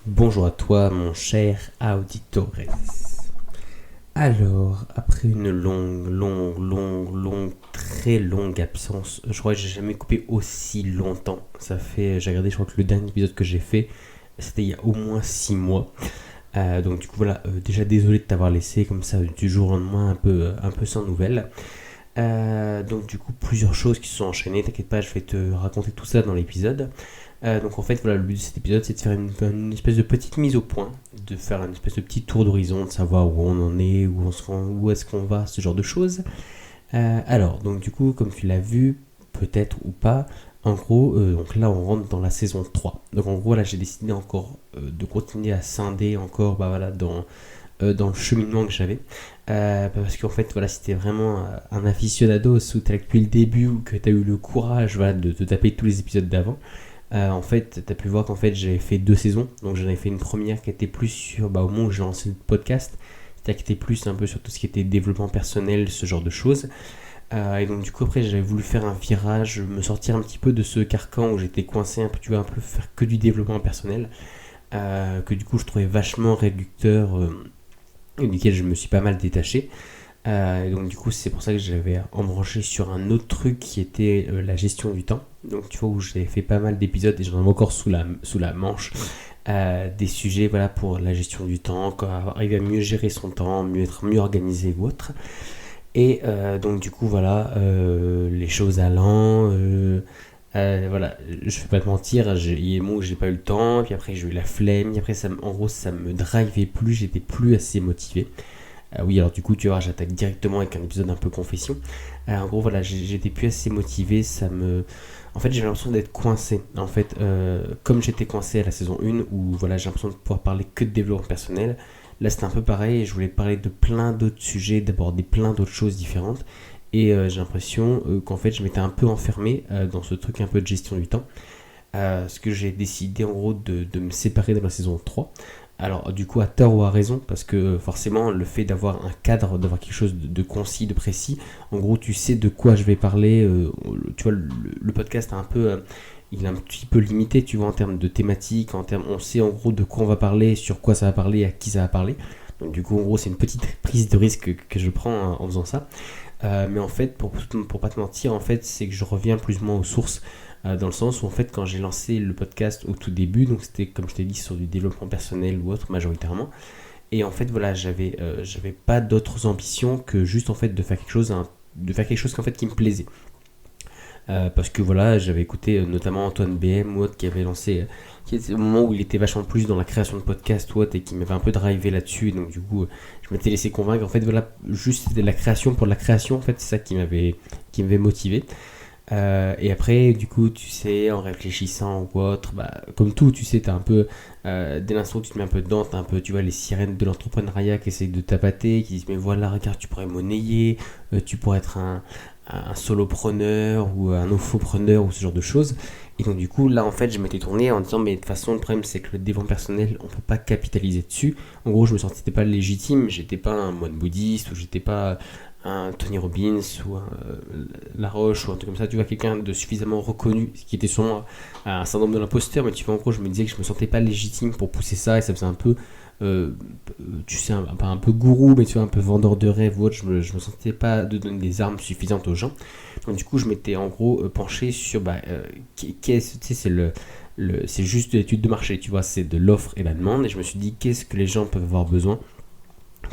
Bonjour à toi, mon cher auditores. Alors, après une très longue absence, je crois que j'ai jamais coupé aussi longtemps. J'ai regardé, je crois que le dernier épisode que j'ai fait, c'était il y a au moins 6 mois. Donc du coup voilà, déjà désolé de t'avoir laissé comme ça du jour au lendemain un peu sans nouvelles. Donc du coup plusieurs choses qui se sont enchaînées, t'inquiète pas, je vais te raconter tout ça dans l'épisode. Donc en fait voilà, le but de cet épisode c'est de faire une espèce de petite mise au point, de faire une espèce de petit tour d'horizon, de savoir où on en est, où est-ce qu'on va, ce genre de choses. Alors donc du coup comme tu l'as vu, peut-être ou pas, en gros donc là on rentre dans la saison 3. Donc en gros là j'ai décidé encore de continuer à scinder encore bah, voilà, dans le cheminement que j'avais. Parce qu'en fait, voilà, si t'es vraiment un aficionado, ou t'es là depuis le début, ou que t'as eu le courage voilà, de te taper tous les épisodes d'avant, en fait, t'as pu voir qu'en fait, j'avais fait 2 saisons. Donc, j'en avais fait une première qui était plus sur, bah, au moment où j'ai lancé le podcast, c'est-à-dire qui était plus un peu sur tout ce qui était développement personnel, ce genre de choses. Et donc, du coup, après, j'avais voulu faire un virage, me sortir un petit peu de ce carcan où j'étais coincé un peu, tu vois, un peu faire que du développement personnel, que du coup, je trouvais vachement réducteur. Duquel je me suis pas mal détaché. Et donc du coup c'est pour ça que j'avais embranché sur un autre truc qui était la gestion du temps. Donc tu vois où j'ai fait pas mal d'épisodes et j'en ai encore sous la manche des sujets voilà, pour la gestion du temps, comment arriver à mieux gérer son temps, être mieux organisé ou autre. Et donc du coup voilà, les choses allant, voilà, je vais pas te mentir, il y a des mots où j'ai pas eu le temps, puis après j'ai eu la flemme, puis après en gros ça me drivait plus, j'étais plus assez motivé. Oui, alors du coup, tu vois, j'attaque directement avec un épisode un peu confession. En gros, voilà, j'étais plus assez motivé, En fait, j'ai l'impression d'être coincé. En fait, comme j'étais coincé à la saison 1, où voilà, j'ai l'impression de pouvoir parler que de développement personnel, là c'était un peu pareil, et je voulais parler de plein d'autres sujets, d'aborder plein d'autres choses différentes. Et j'ai l'impression qu'en fait, je m'étais un peu enfermé dans ce truc un peu de gestion du temps. Ce que j'ai décidé en gros de me séparer dans la saison 3. Alors du coup à tort ou à raison, parce que forcément le fait d'avoir un cadre, d'avoir quelque chose de concis, de précis, en gros tu sais de quoi je vais parler, tu vois le podcast a un peu, il est un petit peu limité tu vois en termes de thématique, on sait en gros de quoi on va parler, sur quoi ça va parler, à qui ça va parler. Donc du coup en gros c'est une petite prise de risque que je prends en faisant ça. Mais en fait, pour pas te mentir, en fait, c'est que je reviens plus ou moins aux sources, dans le sens où en fait, quand j'ai lancé le podcast au tout début, donc c'était comme je t'ai dit sur du développement personnel ou autre majoritairement, et en fait voilà, j'avais pas d'autres ambitions que juste en fait de faire quelque chose, de faire quelque chose qu'en fait qui me plaisait. Parce que voilà, j'avais écouté notamment Antoine BM ou autre qui avait lancé, qui était au moment où il était vachement plus dans la création de podcasts ou autre et qui m'avait un peu drivé là-dessus. Et donc du coup, je m'étais laissé convaincre. En fait, voilà, juste c'était de la création pour de la création. En fait, c'est ça qui m'avait motivé. Et après, du coup, tu sais, en réfléchissant ou autre, bah, comme tout, tu sais, t'as un peu, dès l'instant où tu te mets un peu dedans, t'as un peu, tu vois, les sirènes de l'entrepreneuriat qui essayent de tapater, qui disent, mais voilà, regarde, tu pourrais monnayer, tu pourrais être un solopreneur ou un infopreneur ou ce genre de choses. Et donc, du coup, là, en fait, je m'étais tourné en disant, mais de toute façon, le problème, c'est que le développement personnel, on peut pas capitaliser dessus. En gros, je me sentais pas légitime, j'étais pas un moine bouddhiste ou j'étais pas un Tony Robbins ou un La Roche ou un truc comme ça, tu vois, quelqu'un de suffisamment reconnu, ce qui était sûrement un syndrome de l'imposteur, mais tu vois, en gros, je me disais que je me sentais pas légitime pour pousser ça et ça faisait un peu, euh, tu sais, un peu gourou, mais tu vois, un peu vendeur de rêve ou autre, je me sentais pas de donner des armes suffisantes aux gens. Donc, du coup, je m'étais en gros penché sur, bah, tu sais, c'est juste l'étude de marché, tu vois, c'est de l'offre et la demande, et je me suis dit, qu'est-ce que les gens peuvent avoir besoin,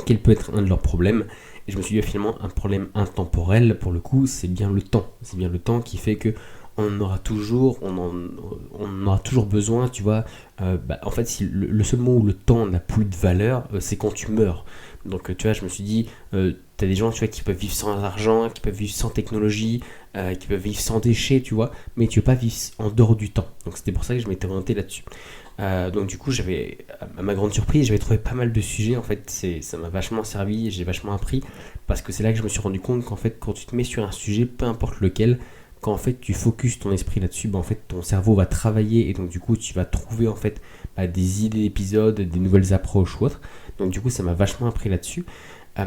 quel peut être un de leurs problèmes. Et je me suis dit finalement un problème intemporel pour le coup, c'est bien le temps. C'est bien le temps qui fait que on en aura toujours besoin, tu vois. Bah, en fait, si le seul moment où le temps n'a plus de valeur, c'est quand tu meurs. Donc, tu vois, je me suis dit, t'as des gens, tu vois, qui peuvent vivre sans argent, qui peuvent vivre sans technologie, qui peuvent vivre sans déchets, tu vois, mais tu peux pas vivre en dehors du temps. Donc, c'était pour ça que je m'étais orienté là-dessus. Donc du coup, à ma grande surprise, j'avais trouvé pas mal de sujets. En fait, ça m'a vachement servi, j'ai vachement appris, parce que c'est là que je me suis rendu compte qu'en fait, quand tu te mets sur un sujet, peu importe lequel, quand en fait tu focuses ton esprit là-dessus, bah, en fait ton cerveau va travailler et donc du coup tu vas trouver en fait bah, des idées d'épisodes, des nouvelles approches ou autres. Donc du coup, ça m'a vachement appris là-dessus.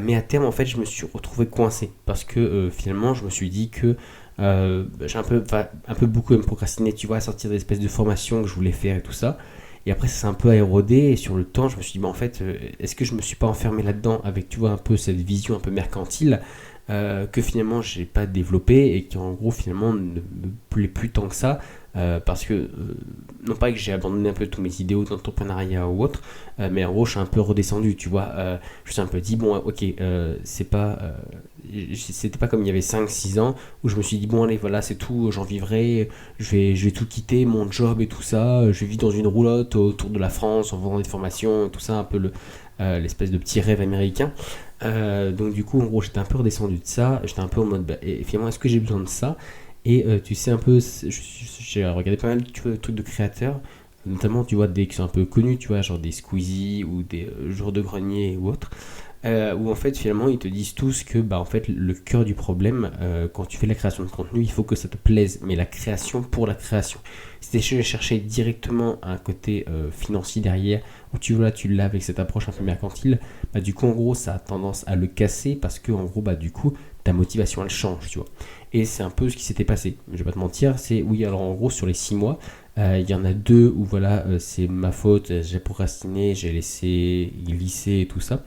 Mais à terme, en fait, je me suis retrouvé coincé parce que finalement, je me suis dit que j'ai un peu beaucoup procrastiné, tu vois, à sortir des espèces de formations que je voulais faire et tout ça. Et après, ça s'est un peu érodé. Et sur le temps, je me suis dit, en fait, est-ce que je me suis pas enfermé là-dedans avec, tu vois, un peu cette vision un peu mercantile que finalement, j'ai pas développé et qui, en gros, finalement, ne me plaît plus tant que ça. Parce que, non pas que j'ai abandonné un peu tous mes idéaux d'entrepreneuriat ou autre, mais en gros, je suis un peu redescendu, tu vois. Je me suis un peu dit, bon, ok, c'était pas comme il y avait 5 6 ans où je me suis dit, bon, allez, voilà, c'est tout, j'en vivrai, je vais tout quitter, mon job et tout ça, je vais vivre dans une roulotte autour de la France en vendant des formations, tout ça, un peu l'espèce de petit rêve américain. Donc, du coup, en gros, j'étais un peu redescendu de ça, j'étais un peu en mode, et finalement, est-ce que j'ai besoin de ça? Et tu sais un peu, j'ai regardé pas mal tu vois, de trucs de créateurs, notamment tu vois des qui sont un peu connus, tu vois, genre des Squeezie ou des Jours de Grenier ou autres, où en fait finalement ils te disent tous que bah en fait le cœur du problème quand tu fais la création de contenu, il faut que ça te plaise, mais la création pour la création. Si tu chercher directement un côté financier derrière, où tu vois tu l'as avec cette approche un peu mercantile, bah du coup en gros ça a tendance à le casser parce que en gros bah du coup ta motivation elle change, tu vois. Et c'est un peu ce qui s'était passé. Je vais pas te mentir, c'est oui, alors en gros, sur les 6 mois, il y en a 2 où voilà, c'est ma faute, j'ai procrastiné, j'ai laissé glisser et tout ça.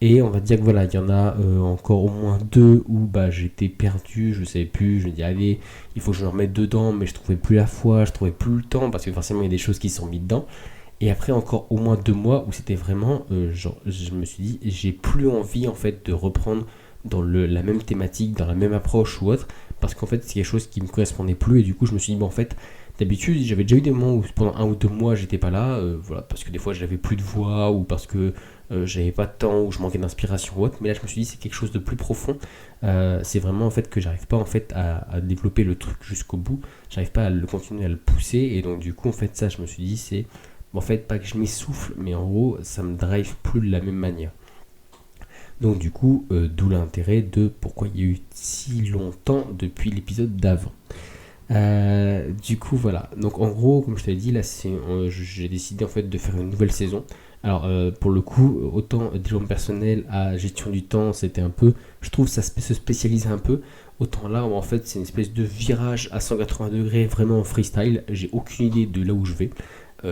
Et on va dire que voilà, il y en a encore au moins 2 où bah, j'étais perdu, je savais plus, je me dis allez, il faut que je me remette dedans, mais je trouvais plus la foi, je trouvais plus le temps, parce que forcément il y a des choses qui sont mises dedans. Et après encore au moins 2 mois où c'était vraiment, genre, je me suis dit, j'ai plus envie en fait de reprendre dans la même thématique, dans la même approche ou autre, parce qu'en fait c'est quelque chose qui me correspondait plus et du coup je me suis dit bon en fait d'habitude j'avais déjà eu des moments où pendant 1 ou 2 mois j'étais pas là, voilà, parce que des fois j'avais plus de voix ou parce que j'avais pas de temps ou je manquais d'inspiration ou autre, mais là je me suis dit c'est quelque chose de plus profond. C'est vraiment en fait que j'arrive pas en fait à développer le truc jusqu'au bout, j'arrive pas à le continuer à le pousser et donc du coup en fait ça je me suis dit c'est en fait pas que je m'essouffle mais en gros ça me drive plus de la même manière. Donc du coup, d'où l'intérêt de pourquoi il y a eu si longtemps depuis l'épisode d'avant. Du coup voilà, donc en gros comme je t'avais dit là j'ai décidé en fait de faire une nouvelle saison. Alors pour le coup autant développement personnel à gestion du temps c'était un peu, je trouve ça se spécialise un peu, autant là en fait c'est une espèce de virage à 180 degrés vraiment en freestyle, j'ai aucune idée de là où je vais.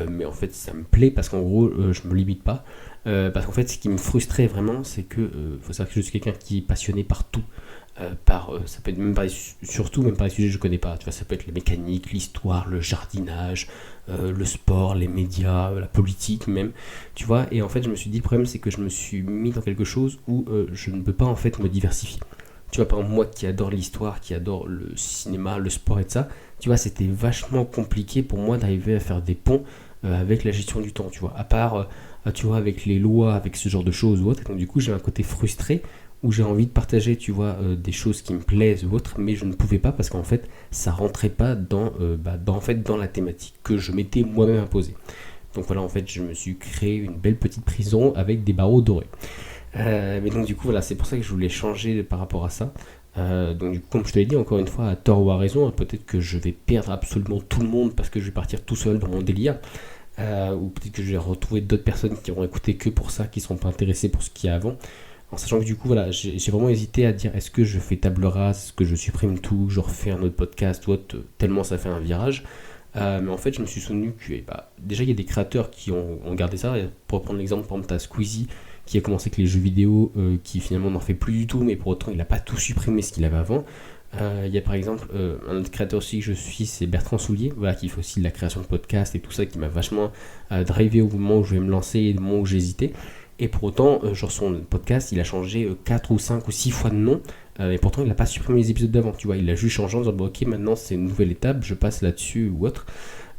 Mais en fait ça me plaît parce qu'en gros je me limite pas. Parce qu'en fait ce qui me frustrait vraiment c'est que faut savoir que je suis quelqu'un qui est passionné par tout. Ça peut être même surtout même par les sujets que je connais pas, tu vois, ça peut être les mécaniques, l'histoire, le jardinage, le sport, les médias, la politique même, tu vois. Et en fait je me suis dit le problème c'est que je me suis mis dans quelque chose où je ne peux pas en fait me diversifier. Tu vois, par exemple, moi qui adore l'histoire, qui adore le cinéma, le sport et tout ça, tu vois, c'était vachement compliqué pour moi d'arriver à faire des ponts avec la gestion du temps, tu vois. À part, tu vois, avec les lois, avec ce genre de choses ou autre. Et donc, du coup, j'ai un côté frustré où j'ai envie de partager, tu vois, des choses qui me plaisent ou autre, mais je ne pouvais pas parce qu'en fait, ça rentrait pas en fait, dans la thématique que je m'étais moi-même imposée. Donc voilà, en fait, je me suis créé une belle petite prison avec des barreaux dorés. Mais donc du coup voilà, c'est pour ça que je voulais changer par rapport à ça. Donc du coup, comme je te l'ai dit encore une fois, à tort ou à raison, hein, peut-être que je vais perdre absolument tout le monde parce que je vais partir tout seul dans mon délire, ou peut-être que je vais retrouver d'autres personnes qui auront écouté que pour ça, qui ne seront pas intéressées pour ce qu'il y a avant. En sachant que du coup voilà, j'ai vraiment hésité à dire est-ce que je fais table rase, est-ce que je supprime tout, je refais un autre podcast ou autre, tellement ça fait un virage. Mais en fait, je me suis souvenu que déjà il y a des créateurs qui ont gardé ça. Et pour prendre l'exemple, par exemple, t'as Squeezie qui a commencé avec les jeux vidéo, qui finalement n'en fait plus du tout, mais pour autant il n'a pas tout supprimé ce qu'il avait avant. Il y a par exemple un autre créateur aussi que je suis, c'est Bertrand Soulier, voilà, qui fait aussi de la création de podcasts et tout ça, qui m'a vachement drivé au moment où je vais me lancer et au moment où j'hésitais. Et pour autant, genre son podcast, il a changé 4 ou 5 ou 6 fois de nom, et pourtant il n'a pas supprimé les épisodes d'avant, tu vois, il a juste changé en disant bon, ok, maintenant c'est une nouvelle étape, je passe là-dessus ou autre.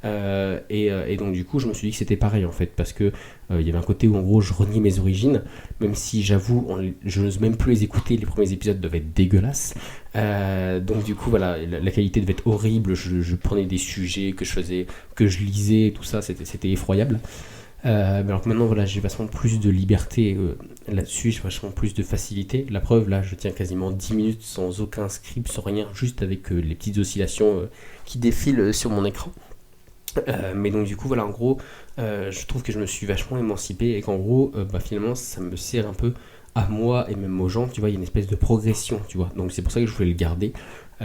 Et donc du coup je me suis dit que c'était pareil en fait parce que il y avait un côté où en gros je reniais mes origines, même si j'avoue je n'ose même plus les écouter, les premiers épisodes devaient être dégueulasses. Donc du coup voilà, la qualité devait être horrible, je prenais des sujets que je faisais, que je lisais et tout ça, c'était effroyable. Mais alors que maintenant voilà, j'ai vachement plus de liberté là-dessus, j'ai vachement plus de facilité. La preuve, là je tiens quasiment 10 minutes sans aucun script, sans rien, juste avec les petites oscillations qui défilent sur mon écran. Mais donc du coup voilà, en gros je trouve que je me suis vachement émancipé et qu'en gros finalement ça me sert un peu à moi et même aux gens, tu vois, il y a une espèce de progression, tu vois. Donc c'est pour ça que je voulais le garder.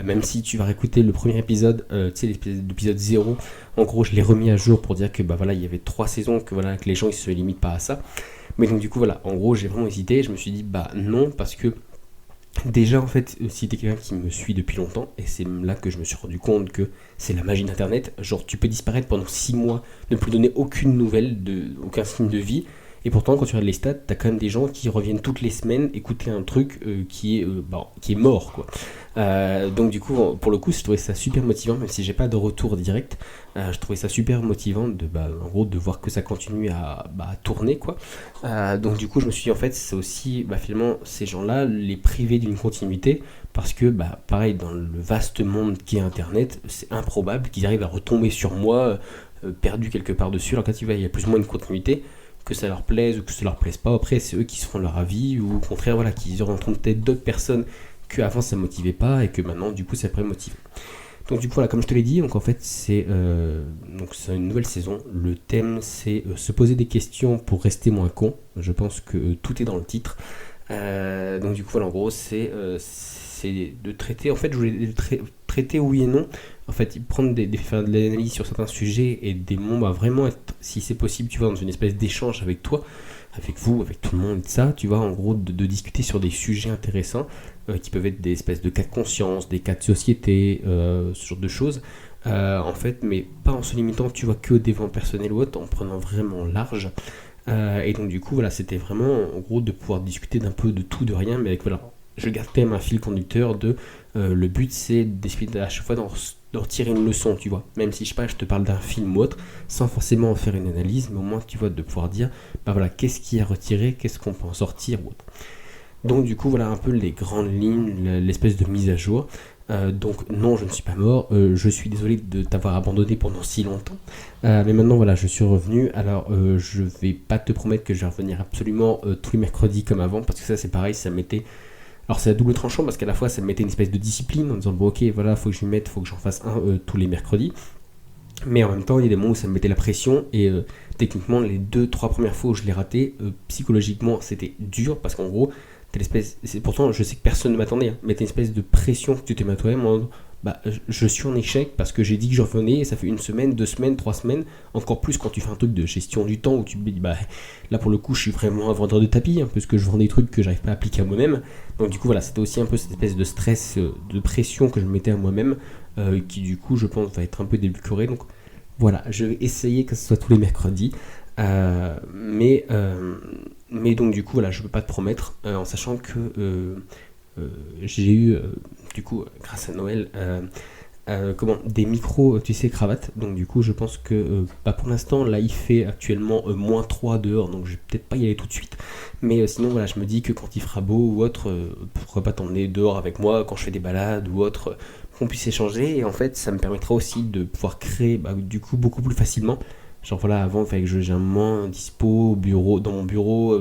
Même si tu vas réécouter le premier épisode, tu sais, l'épisode 0, en gros, je l'ai remis à jour pour dire que bah voilà, il y avait 3 saisons, que voilà, que les gens ils se limitent pas à ça. Mais donc du coup voilà, en gros, j'ai vraiment hésité, je me suis dit bah non parce que déjà en fait, si t'es quelqu'un qui me suit depuis longtemps, et c'est là que je me suis rendu compte que c'est la magie d'internet, genre tu peux disparaître pendant 6 mois, ne plus donner aucune nouvelle, aucun signe de vie, et pourtant quand tu regardes les stats, t'as quand même des gens qui reviennent toutes les semaines écouter un truc qui est mort quoi. Donc du coup, pour le coup, je trouvais ça super motivant, même si j'ai pas de retour direct, je trouvais ça super motivant en gros, de voir que ça continue à tourner quoi. Donc du coup, je me suis dit en fait, c'est aussi finalement ces gens-là les priver d'une continuité, parce que pareil, dans le vaste monde qui est Internet, c'est improbable qu'ils arrivent à retomber sur moi, perdu quelque part dessus. Alors quand il y a plus ou moins une continuité, que ça leur plaise ou que ça leur plaise pas, après c'est eux qui se font leur avis, ou au contraire voilà, qu'ils rencontrent peut-être d'autres personnes qu'avant ça motivait pas et que maintenant du coup ça pourrait motiver. Donc du coup voilà, comme je te l'ai dit, donc en fait c'est une nouvelle saison. Le thème c'est se poser des questions pour rester moins con. Je pense que tout est dans le titre. Donc du coup voilà, en gros c'est de traiter, en fait je voulais traiter oui et non, en fait prendre faire de l'analyse sur certains sujets et des moments vraiment être, si c'est possible, tu vois, dans une espèce d'échange avec toi, avec vous, avec tout le monde, et ça, tu vois, en gros de discuter sur des sujets intéressants qui peuvent être des espèces de cas de conscience, des cas de société, ce genre de choses. En fait, mais pas en se limitant, tu vois, que au développement personnel ou autre, en prenant vraiment large. Et donc du coup voilà, c'était vraiment en gros de pouvoir discuter d'un peu de tout, de rien, mais avec voilà, je garde quand même un fil conducteur de le but c'est d'essayer à chaque fois d'en retirer une leçon, tu vois, même si je sais pas, je te parle d'un film ou autre, sans forcément en faire une analyse, mais au moins tu vois, de pouvoir dire voilà, qu'est-ce qui est retiré, qu'est-ce qu'on peut en sortir ou autre. Donc du coup voilà un peu les grandes lignes, l'espèce de mise à jour. Donc non, je ne suis pas mort, je suis désolé de t'avoir abandonné pendant si longtemps, mais maintenant voilà, je suis revenu. Alors je vais pas te promettre que je vais revenir absolument tous les mercredis comme avant, parce que ça c'est pareil, ça mettait, alors c'est à double tranchant, parce qu'à la fois ça me mettait une espèce de discipline en disant bon ok voilà, faut que je m'y mette, faut que j'en fasse un tous les mercredis, mais en même temps il y a des moments où ça me mettait la pression, et techniquement les 2-3 premières fois où je l'ai raté, psychologiquement c'était dur, parce qu'en gros pourtant je sais que personne ne m'attendait, hein, mais t'as une espèce de pression que tu te mets à toi-même en je suis en échec parce que j'ai dit que je revenais et ça fait 1 semaine, 2 semaines, 3 semaines, encore plus quand tu fais un truc de gestion du temps où tu te dis là pour le coup je suis vraiment un vendeur de tapis, hein, parce que je vends des trucs que j'arrive pas à appliquer à moi-même. Donc du coup voilà, c'était aussi un peu cette espèce de stress, de pression que je mettais à moi-même, qui du coup je pense va être un peu débucoré. Donc voilà, je vais essayer que ce soit tous les mercredis. Mais donc du coup voilà, je peux pas te promettre, en sachant que j'ai eu du coup grâce à Noël des micros, tu sais, cravates. Donc du coup je pense que pour l'instant là il fait actuellement -3 dehors, donc je vais peut-être pas y aller tout de suite, mais sinon voilà, je me dis que quand il fera beau ou autre, pourquoi pas t'emmener dehors avec moi quand je fais des balades ou autre, qu'on puisse échanger. Et en fait ça me permettra aussi de pouvoir créer du coup beaucoup plus facilement. Genre voilà, avant il fallait que j'ai un moment dispo au bureau, dans mon bureau,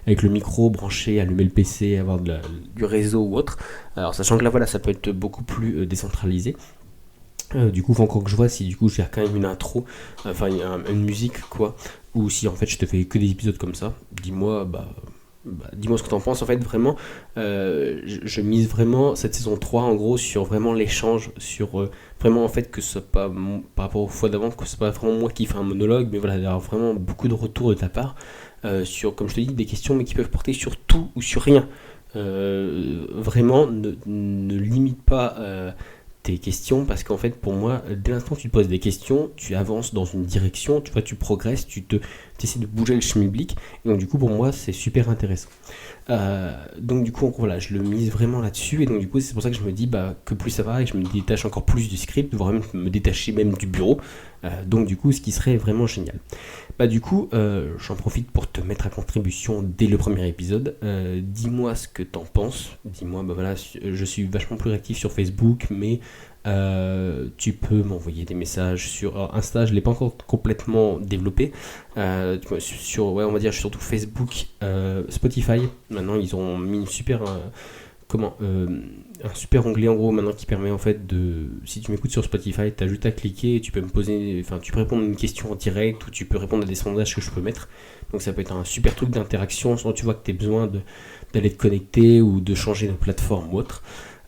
avec le micro branché, allumer le PC, avoir du réseau ou autre. Alors sachant que là voilà, ça peut être beaucoup plus décentralisé. Du coup, faut encore que je vois si du coup j'ai quand même une intro, enfin une musique quoi, ou si en fait je te fais que des épisodes comme ça. Dis-moi, dis-moi ce que t'en penses. En fait, vraiment, je mise vraiment cette saison 3 en gros sur vraiment l'échange, sur vraiment en fait que ce soit pas par rapport aux fois d'avant, que ce soit pas vraiment moi qui fais un monologue, mais voilà, il y a vraiment beaucoup de retours de ta part sur, comme je te dis, des questions mais qui peuvent porter sur tout ou sur rien. Vraiment, ne limite pas tes questions, parce qu'en fait pour moi dès l'instant que tu te poses des questions, tu avances dans une direction, tu vois, tu progresses, tu essaies de bouger le schmilblick, et donc du coup pour moi c'est super intéressant. Donc du coup voilà, je le mise vraiment là-dessus, et donc du coup c'est pour ça que je me dis que plus ça va et que je me détache encore plus du script, voire même me détacher même du bureau, donc du coup ce qui serait vraiment génial. Du coup j'en profite pour te mettre à contribution dès le premier épisode. Dis-moi ce que t'en penses, dis-moi, voilà, je suis vachement plus réactif sur Facebook, mais tu peux m'envoyer des messages sur Insta, je l'ai pas encore complètement développé, on va dire surtout Facebook, Spotify. Maintenant ils ont mis une super un super onglet en gros maintenant qui permet en fait de, si tu m'écoutes sur Spotify, t'as juste à cliquer et tu peux me poser, enfin tu peux répondre à une question en direct ou tu peux répondre à des sondages que je peux mettre. Donc ça peut être un super truc d'interaction sans tu vois que tu as besoin d'aller te connecter ou de changer de plateforme ou autre.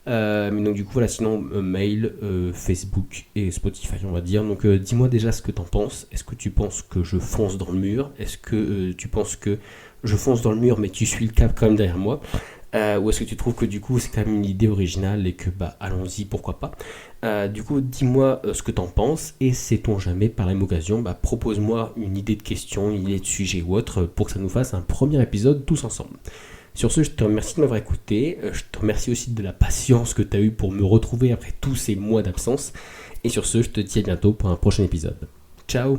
Mais donc du coup voilà, sinon mail, Facebook et Spotify on va dire. Donc dis-moi déjà ce que t'en penses. Est-ce que tu penses que je fonce dans le mur? Est-ce que tu penses que je fonce dans le mur mais tu suis le cap quand même derrière moi? Ou est-ce que tu trouves que du coup c'est quand même une idée originale et que bah allons-y, pourquoi pas. Du coup dis-moi ce que t'en penses et sait-on jamais par la même occasion, bah propose-moi une idée de question, une idée de sujet ou autre pour que ça nous fasse un premier épisode tous ensemble. Sur ce, je te remercie de m'avoir écouté, je te remercie aussi de la patience que tu as eue pour me retrouver après tous ces mois d'absence, et sur ce, je te dis à bientôt pour un prochain épisode. Ciao!